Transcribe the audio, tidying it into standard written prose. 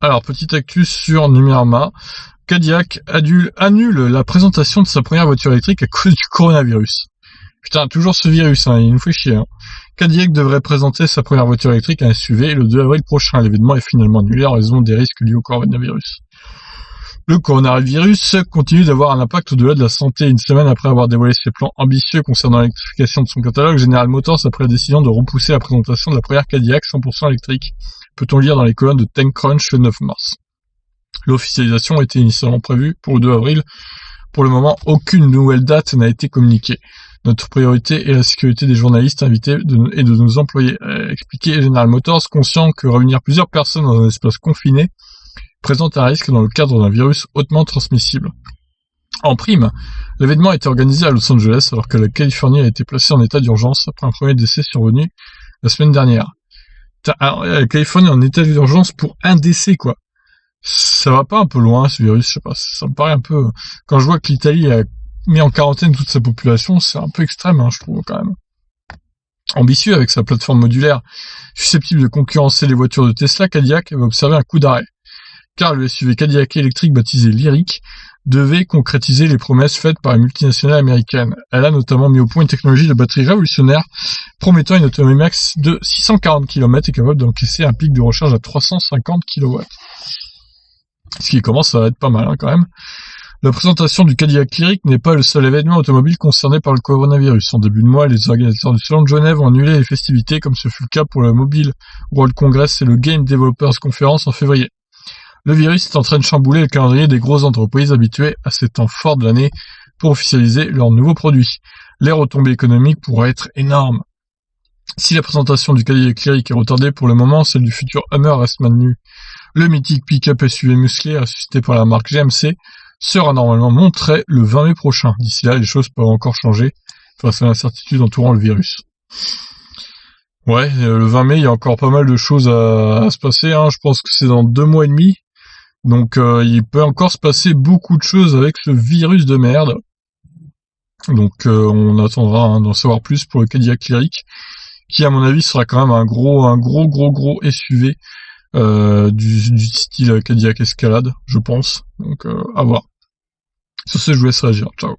Alors, petite actu sur Numerma. Cadillac annule la présentation de sa première voiture électrique à cause du coronavirus. Putain, toujours ce virus, hein, il nous fait chier. Hein. Cadillac devrait présenter sa première voiture électrique, un SUV, le 2 avril prochain. L'événement est finalement annulé en raison des risques liés au coronavirus. Le coronavirus continue d'avoir un impact au-delà de la santé. Une semaine après avoir dévoilé ses plans ambitieux concernant l'électrification de son catalogue, General Motors a pris la décision de repousser la présentation de la première Cadillac 100% électrique. Peut-on lire dans les colonnes de TechCrunch le 9 mars. L'officialisation était initialement prévue pour le 2 avril. Pour le moment, aucune nouvelle date n'a été communiquée. Notre priorité est la sécurité des journalistes invités et de nos employés, a expliqué General Motors, conscient que réunir plusieurs personnes dans un espace confiné présente un risque dans le cadre d'un virus hautement transmissible. En prime, l'événement a été organisé à Los Angeles alors que la Californie a été placée en état d'urgence après un premier décès survenu la semaine dernière. La Californie en état d'urgence pour un décès, quoi. Ça va pas un peu loin, ce virus, je sais pas, ça me paraît un peu... Quand je vois que l'Italie a mis en quarantaine toute sa population, c'est un peu extrême, hein, je trouve, quand même. Ambitieux avec sa plateforme modulaire, susceptible de concurrencer les voitures de Tesla, Cadillac avait observé un coup d'arrêt. Car le SUV Cadillac électrique baptisé Lyriq devait concrétiser les promesses faites par une multinationale américaine. Elle a notamment mis au point une technologie de batterie révolutionnaire promettant une autonomie max de 640 km et capable d'encaisser un pic de recharge à 350 kW. Ce qui commence à être pas mal, hein, quand même. La présentation du Cadillac Lyriq n'est pas le seul événement automobile concerné par le coronavirus. En début de mois, les organisateurs du Salon de Genève ont annulé les festivités, comme ce fut le cas pour le Mobile World Congress et le Game Developers Conference en février. Le virus est en train de chambouler le calendrier des grosses entreprises habituées à ces temps forts de l'année pour officialiser leurs nouveaux produits. Les retombées économiques pourraient être énormes. Si la présentation du Cadillac Lyriq est retardée pour le moment, celle du futur Hummer reste maintenue. Le mythique pick-up SUV musclé ressuscité par la marque GMC sera normalement montré le 20 mai prochain. D'ici là, les choses peuvent encore changer face à l'incertitude entourant le virus. Ouais, le 20 mai, il y a encore pas mal de choses à se passer. Hein. Je pense que c'est dans 2 mois et demi. Donc il peut encore se passer beaucoup de choses avec ce virus de merde. Donc on attendra d'en savoir plus pour le Cadillac Lyriq, qui à mon avis sera quand même un gros SUV du style Cadillac Escalade, je pense. Donc à voir. Sur ce, je vous laisse réagir. Ciao.